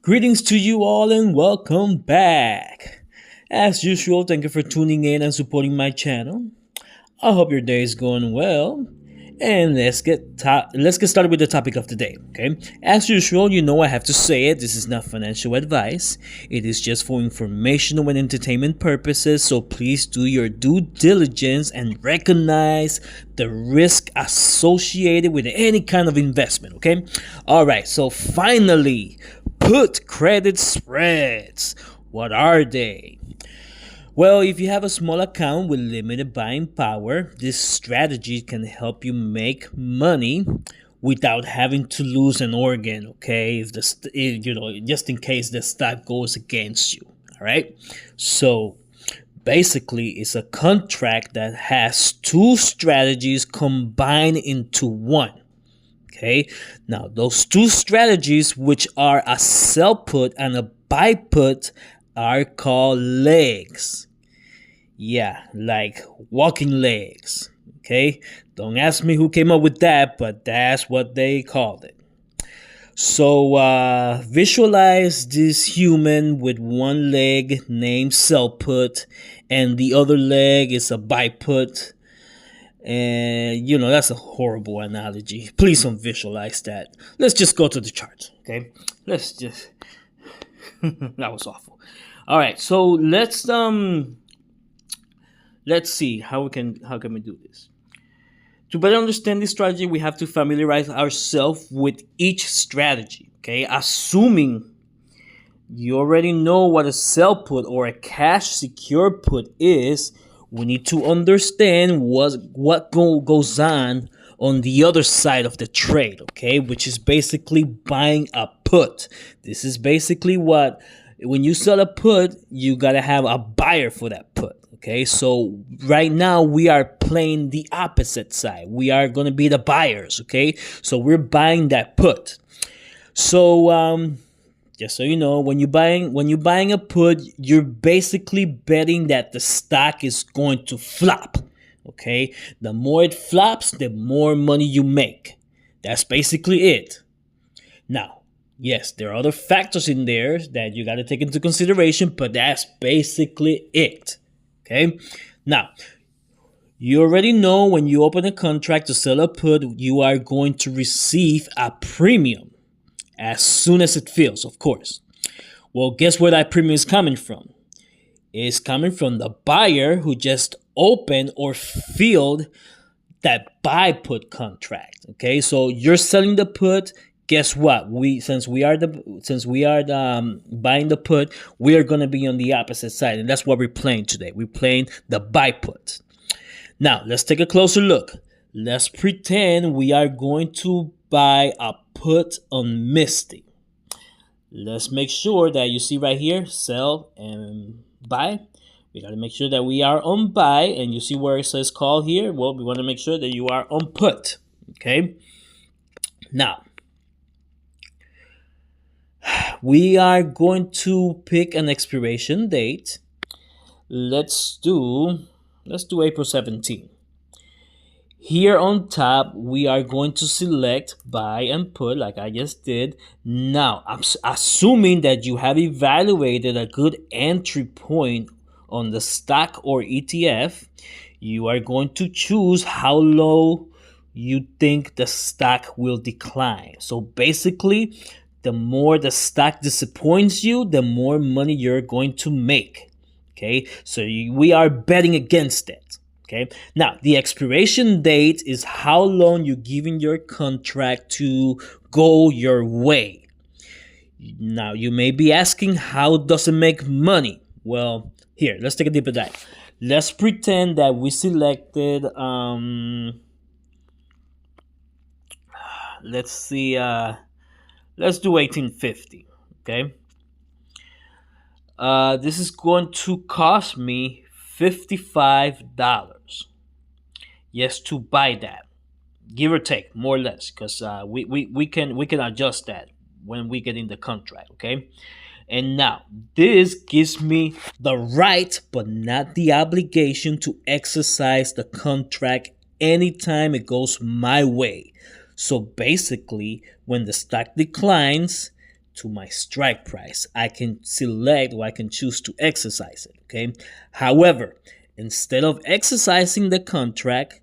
Greetings to you all and welcome back. As usual, thank you for tuning in and supporting my channel. I hope your day is going well. And let's get started with the topic of the day, okay? As usual, you know I have to say it. This is not financial advice. It is just for informational and entertainment purposes, so please do your due diligence and recognize the risk associated with any kind of investment, okay? All right, so finally, put credit spreads. What are they? Well, if you have a small account with limited buying power, this strategy can help you make money without having to lose an organ, okay? Just in case the stock goes against you, all right? So, basically, it's a contract that has two strategies combined into one. Okay, now those two strategies, which are a sell put and a buy put, are called legs. Yeah, like walking legs. Okay, don't ask me who came up with that, but that's what they called it. So visualize this human with one leg named sell put, and the other leg is a buy put. And that's a horrible analogy. Please don't visualize that. Let's just go to the chart, okay? Let's just that was awful. All right, so let's see how can we do this. To better understand this strategy, we have to familiarize ourselves with each strategy, okay? Assuming you already know what a sell put or a cash secure put is, we need to understand what goes on the other side of the trade, okay? Which is basically buying a put. This is basically when you sell a put, you gotta have a buyer for that put, okay? So right now we are playing the opposite side. We are gonna be the buyers, okay? So we're buying that put. So just so you know, when you're buying a put, you're basically betting that the stock is going to flop. Okay? The more it flops, the more money you make. That's basically it. Now, yes, there are other factors in there that you got to take into consideration, but that's basically it. Okay? Now, you already know when you open a contract to sell a put, you are going to receive a premium as soon as it fills, of course. Well, guess where that premium is coming from? It's coming from the buyer who just opened or filled that buy put contract. Okay, so you're selling the put. Guess what? Since we are buying the put, we are gonna be on the opposite side, and that's what we're playing today. We're playing the buy put. Now let's take a closer look. Let's pretend we are going to buy a put on Misty. Let's make sure that you see right here, sell and buy. We got to make sure that we are on buy, and you see where it says call here. Well, we want to make sure that you are on put. Okay. Now, we are going to pick an expiration date. Let's do April 17. Here on top, we are going to select buy and put like I just did. Now, I'm assuming that you have evaluated a good entry point on the stock or ETF. You are going to choose how low you think the stock will decline. So basically, the more the stock disappoints you, the more money you're going to make. Okay, so we are betting against it. Okay. Now, the expiration date is how long you're giving your contract to go your way. Now, you may be asking, how does it make money? Well, here, let's take a deeper dive. Let's pretend that we selected, let's see, let's do 1850, okay? This is going to cost me $55. Yes, to buy that, give or take, more or less, because we can adjust that when we get in the contract, okay? And now this gives me the right, but not the obligation, to exercise the contract anytime it goes my way. So basically, when the stock declines, to my strike price. I can select or I can choose to exercise it. Okay. However, instead of exercising the contract,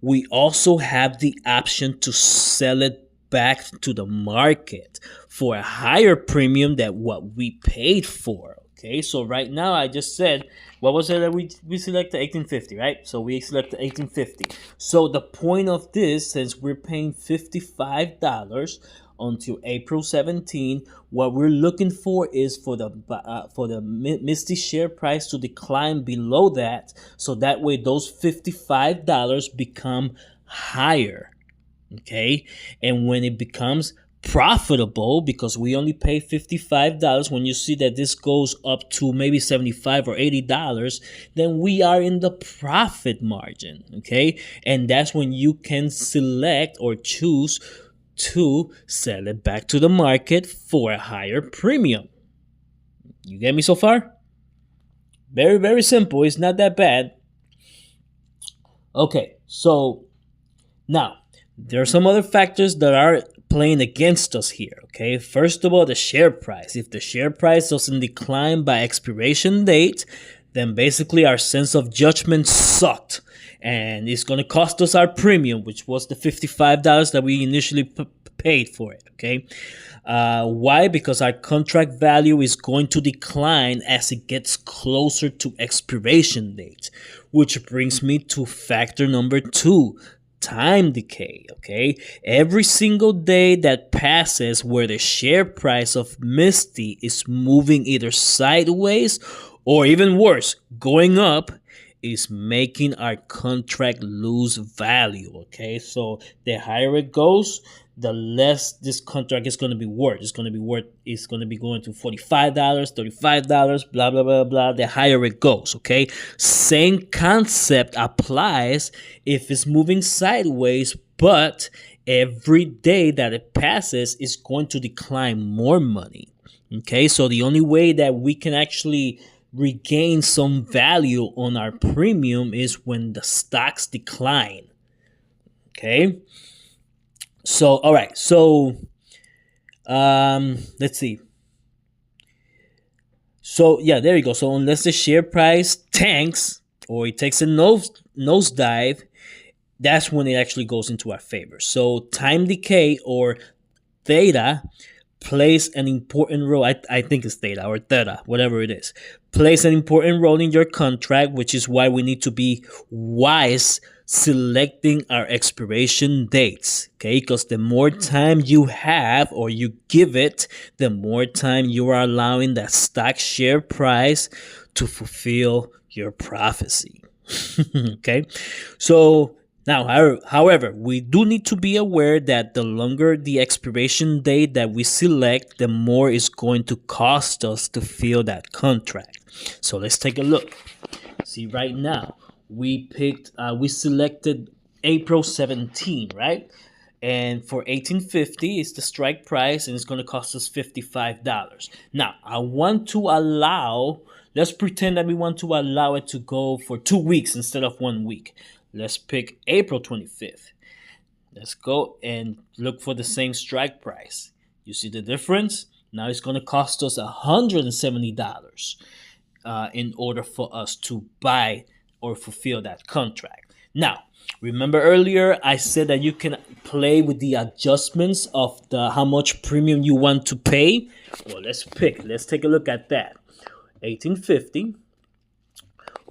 we also have the option to sell it back to the market for a higher premium than what we paid for. Okay, so right now I just said, what was it that we selected? 1850, right? So we selected 1850. So the point of this, since we're paying $55 until April 17, what we're looking for is for the Misty share price to decline below that, so that way those $55 become higher. Okay, and when it becomes profitable, because we only pay $55, when you see that this goes up to maybe $75 or $80, then we are in the profit margin. Okay, and that's when you can select or choose to sell it back to the market for a higher premium. You get me so far? Very, very simple. It's not that bad. Okay, so now there are some other factors that are playing against us here. Okay, first of all, the share price. If the share price doesn't decline by expiration date, then basically our sense of judgment sucked, and it's going to cost us our premium, which was the $55 that we initially paid for it. Okay, why? Because our contract value is going to decline as it gets closer to expiration date, which brings me to factor number 2, time decay. Okay, every single day that passes where the share price of Misty is moving either sideways or even worse, going up, is making our contract lose value. Okay, so the higher it goes, the less this contract is going to be worth. It's going to be going to $45, $35, blah, blah, blah, blah. The higher it goes. Okay, same concept applies if it's moving sideways, but every day that it passes is going to decline more money. Okay, so the only way that we can actually regain some value on our premium is when the stocks decline. Okay, so all right, so let's see. So yeah, there you go. So unless the share price tanks or it takes a nosedive, that's when it actually goes into our favor. So time decay or theta plays an important role. I think it's theta, whatever it is, plays an important role in your contract, which is why we need to be wise selecting our expiration dates. Okay, because the more time you have or you give it, the more time you are allowing that stock share price to fulfill your prophecy. Okay, so now, however, we do need to be aware that the longer the expiration date that we select, the more it's going to cost us to fill that contract. So let's take a look. See, right now, we selected April 17, right? And for 1850, it's the strike price, and it's going to cost us $55. Now, let's pretend that we want to allow it to go for 2 weeks instead of 1 week. Let's pick April 25th. Let's go and look for the same strike price. You see the difference? Now it's going to cost us $170 in order for us to buy or fulfill that contract. Now, remember earlier I said that you can play with the adjustments of how much premium you want to pay? Well, let's take a look at that. 1850.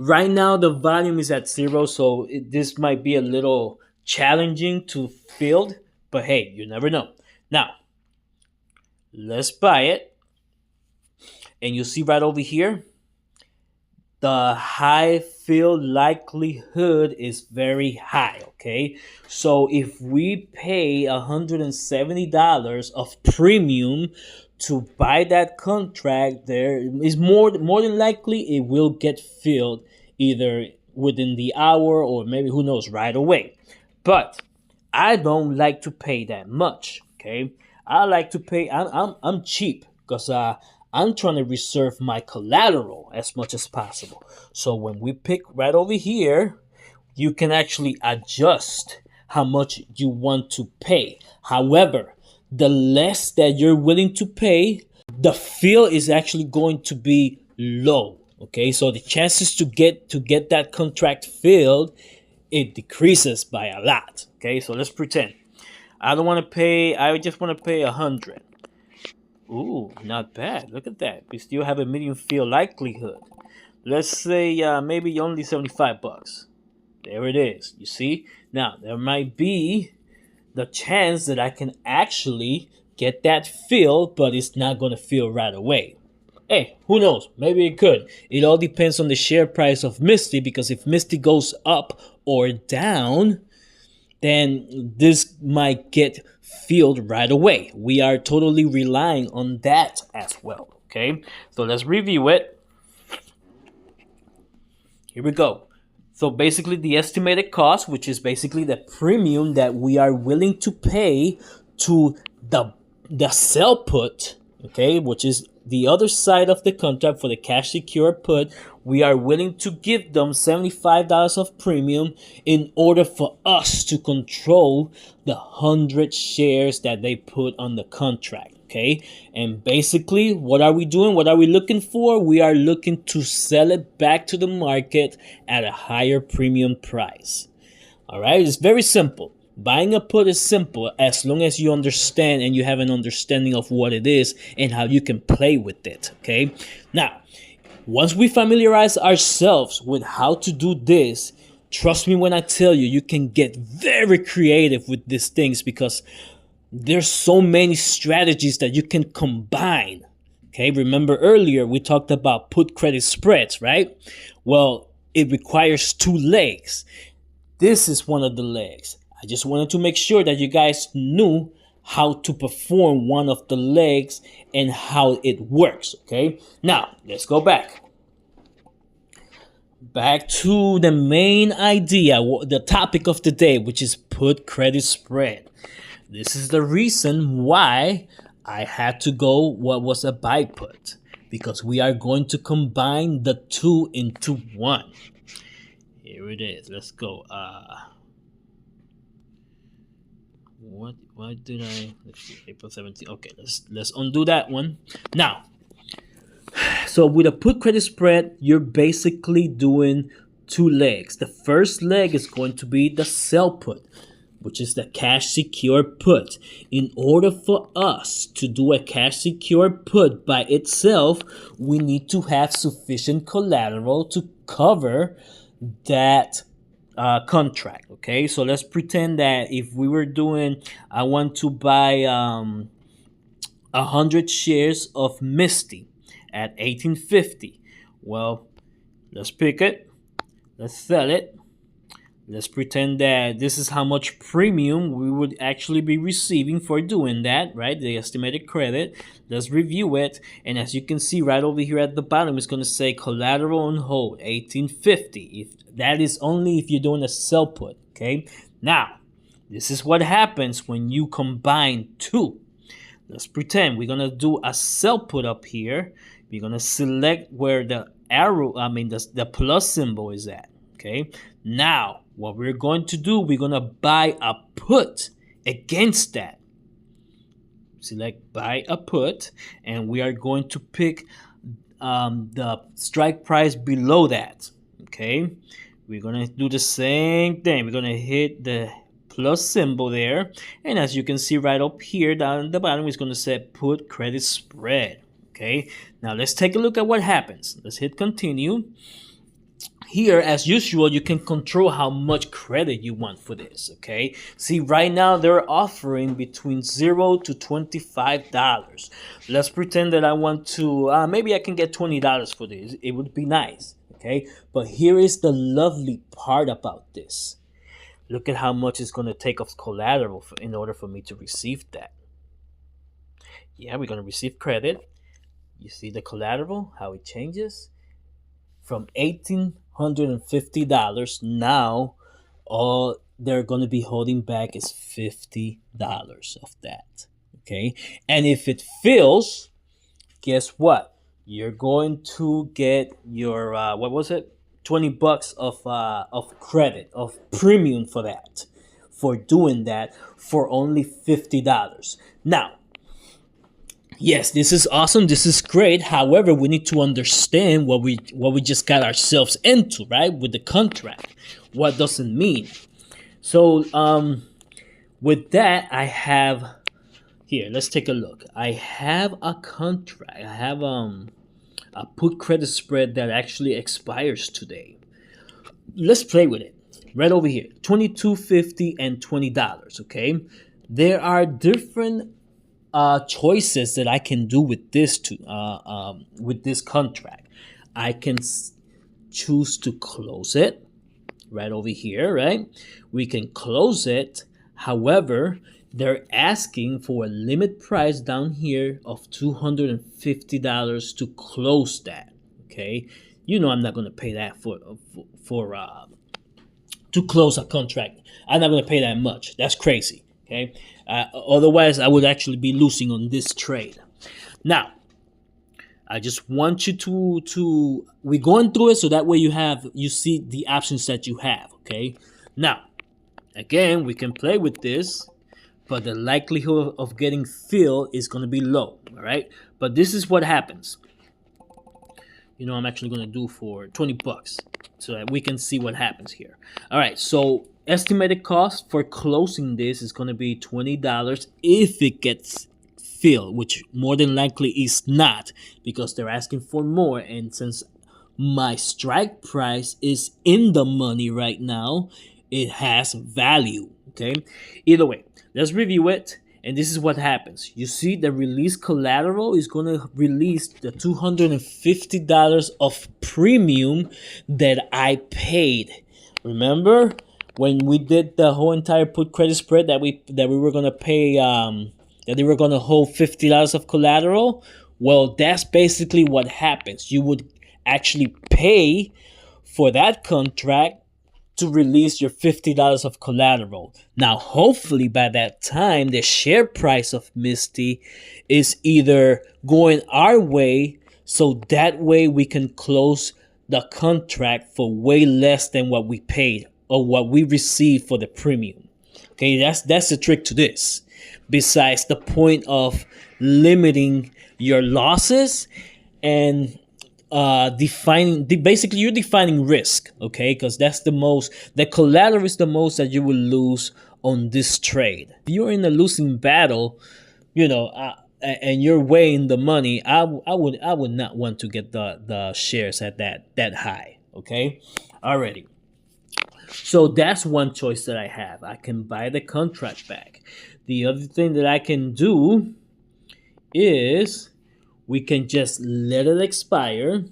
Right now, the volume is at 0, so this might be a little challenging to fill, but hey, you never know. Now, let's buy it, and you see right over here, the high fill likelihood is very high, okay? So if we pay $170 of premium to buy that contract, there is more than likely it will get filled either within the hour or maybe, who knows, right away. But I don't like to pay that much. Okay, I like to pay. I'm cheap because I'm trying to reserve my collateral as much as possible. So when we pick right over here, you can actually adjust how much you want to pay. However, the less that you're willing to pay, the fill is actually going to be low. Okay, so the chances to get that contract filled, it decreases by a lot. Okay, so let's pretend I don't want to pay. I just want to pay 100. Ooh, not bad. Look at that. We still have a medium fill likelihood. Let's say maybe only $75. There it is. You see? Now there might be the chance that I can actually get that fill, but it's not going to fill right away. Hey, who knows? Maybe it could. It all depends on the share price of Misty, because if Misty goes up or down, then this might get filled right away. We are totally relying on that as well. Okay, so let's review it. Here we go. So basically the estimated cost, which is basically the premium that we are willing to pay to the sell put, okay, which is the other side of the contract for the cash secure put, we are willing to give them $75 of premium in order for us to control the 100 shares that they put on the contract. Okay, and basically what are we doing? What are we looking for? We are looking to sell it back to the market at a higher premium price. All right, it's very simple. Buying a put is simple as long as you understand and you have an understanding of what it is and how you can play with it. Okay, now once we familiarize ourselves with how to do this, trust me when I tell you, you can get very creative with these things, because there's so many strategies that you can combine. Okay, remember earlier we talked about put credit spreads, right? Well, it requires two legs. This is one of the legs. I just wanted to make sure that you guys knew how to perform one of the legs and how it works. Okay, now let's go back to the main idea, the topic of the day, which is put credit spread. This is the reason why I had to go what was a buy put, because we are going to combine the two into one. Here it is. Let's go. Why did I? Let's see, April 17th. Okay, let's undo that one. Now, so with a put credit spread, you're basically doing two legs. The first leg is going to be the sell put, which is the cash secure put. In order for us to do a cash secure put by itself, we need to have sufficient collateral to cover that contract. Okay, so let's pretend that if we were doing, I want to buy 100 shares of Misty at 1850. Well, let's pick it, let's sell it. Let's pretend that this is how much premium we would actually be receiving for doing that, right? The estimated credit. Let's review it. And as you can see right over here at the bottom, it's going to say collateral on hold, 1850. If that is only if you're doing a sell put, okay? Now, this is what happens when you combine two. Let's pretend we're going to do a sell put up here. We're going to select where the arrow, the plus symbol is at, okay? Now, what we're going to do, we're going to buy a put against that. Select buy a put, and we are going to pick the strike price below that. Okay, we're going to do the same thing. We're going to hit the plus symbol there, and as you can see right up here down at the bottom, it's going to say put credit spread. Okay, now let's take a look at what happens. Let's hit continue. Here, as usual, you can control how much credit you want for this, okay? See, right now, they're offering between $0 to $25. Let's pretend that I want to, maybe I can get $20 for this. It would be nice, okay? But here is the lovely part about this. Look at how much it's going to take of collateral in order for me to receive that. Yeah, we're going to receive credit. You see the collateral, how it changes? From $1,850, now all they're going to be holding back is $50 of that. Okay, and if it fills, guess what? You're going to get your $20 of credit, of premium for that. for doing that for only $50. Now, yes, this is awesome. This is great. However, we need to understand what we just got ourselves into, right? With the contract. What does it mean? So, with that, I have here. Let's take a look. I have a contract. I have a put credit spread that actually expires today. Let's play with it. Right over here, $22.50 and $20. Okay, there are different choices that I can do with this contract. I can choose to close it right over here, right? We can close it. However, they're asking for a limit price down here of $250 to close that. Okay, I'm not going to pay that for to close a contract. I'm not going to pay that much. That's crazy. Okay, otherwise I would actually be losing on this trade. Now, I just want you to we're going through it so that way you see the options that you have. Okay, now again we can play with this, but the likelihood of getting filled is going to be low. All right, but this is what happens. I'm actually going to do for $20 so that we can see what happens here. All right, so estimated cost for closing this is going to be $20 if it gets filled, which more than likely is not, because they're asking for more. And since my strike price is in the money right now, it has value. Okay, either way, let's review it. And this is what happens. You see the release collateral is going to release the $250 of premium that I paid. Remember when we did the whole entire put credit spread that we were going to pay, that they were going to hold $50 of collateral? Well, that's basically what happens. You would actually pay for that contract to release your $50 of collateral. Now, hopefully by that time, the share price of Misty is either going our way, so that way we can close the contract for way less than what we paid or what we received for the premium. Okay, that's the trick to this. Besides the point of limiting your losses and basically you're defining risk, okay? Because that's the collateral is the most that you will lose on this trade. If you're in a losing battle, and you're weighing the money, I would not want to get the shares at that high, okay? Alrighty. So that's one choice that I have. I can buy the contract back. The other thing that I can do is we can just let it expire,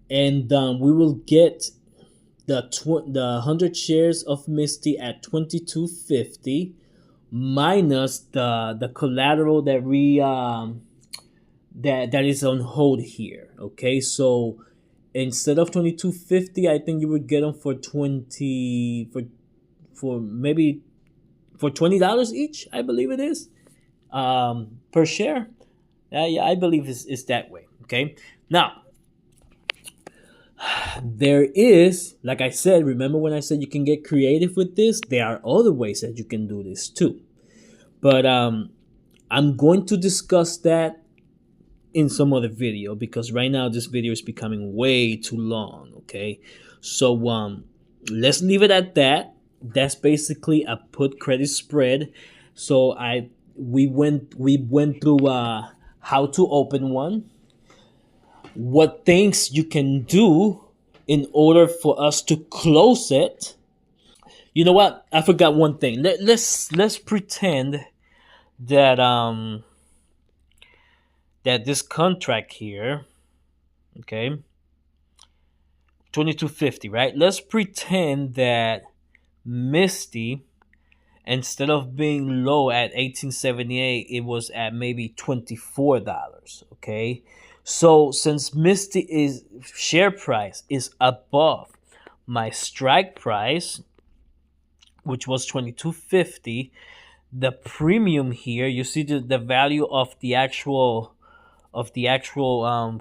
and we will get the 100 shares of Misty at $22.50 minus the collateral that we that is on hold here. Okay, so instead of $22.50, I think you would get them for maybe for $20 each. I believe it is per share. Yeah, I believe it's that way. Okay. Now, there is, like I said, remember when I said you can get creative with this? There are other ways that you can do this too. But I'm going to discuss that in some other video, because right now this video is becoming way too long. Okay. So let's leave it at that. That's basically a put credit spread. So we went through how to open one, what things you can do in order for us to close it. You know what? I forgot one thing. Let's pretend that that this contract here, okay, $22.50, right? Let's pretend that Misty, instead of being low at $18.78, it was at maybe $24. Okay, so since Misty is share price is above my strike price, which was $22.50, the premium here, you see the value of the actual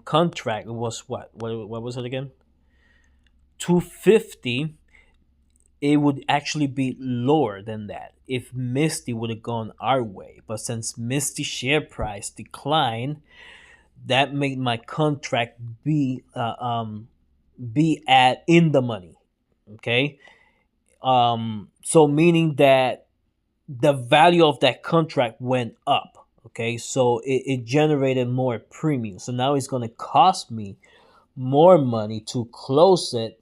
contract was what was it again? $250. it would actually be lower than that if Misty would have gone our way. But since Misty share price declined, that made my contract be at in the money. Okay, so meaning that the value of that contract went up. Okay, so it generated more premium. So now it's going to cost me more money to close it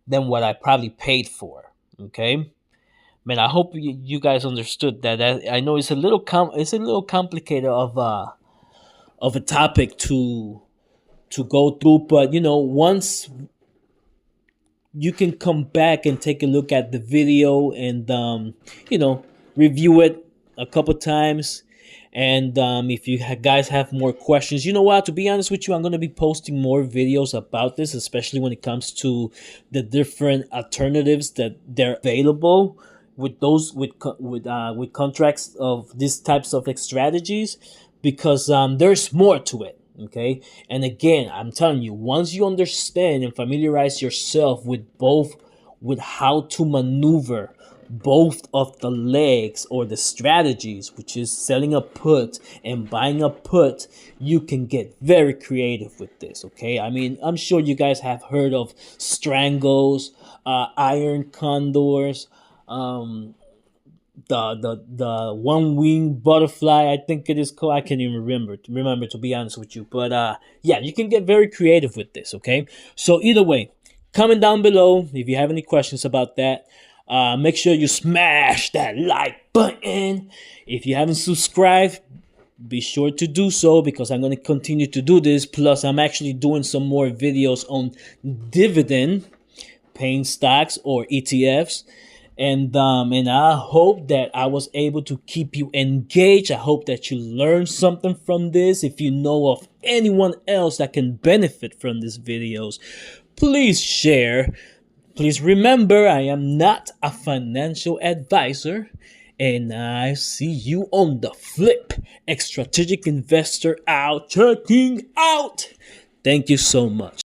than what I probably paid for. Okay, man, I hope you guys understood that. I know it's a little it's a little complicated of a topic to go through, but once you can come back and take a look at the video and you know review it a couple times. And if you guys have more questions, you know what, to be honest with you, I'm going to be posting more videos about this, especially when it comes to the different alternatives that they're available with those with contracts of these types of strategies, because there's more to it. Okay, and again, I'm telling you, once you understand and familiarize yourself with both, with how to maneuver both of the legs or the strategies, which is selling a put and buying a put, you can get very creative with this. Okay, I mean, I'm sure you guys have heard of strangles, iron condors, um the one wing butterfly, I think it is called. I can't even remember, to be honest with you. But yeah, you can get very creative with this. Okay, so either way, comment down below if you have any questions about that. Make sure you smash that like button. If you haven't subscribed, be sure to do so, because I'm going to continue to do this. Plus, I'm actually doing some more videos on dividend paying stocks or ETFs. And I hope that I was able to keep you engaged. I hope that you learned something from this. If you know of anyone else that can benefit from these videos, please share. Please remember, I am not a financial advisor, and I see you on the flip. Strategic investor out, checking out. Thank you so much.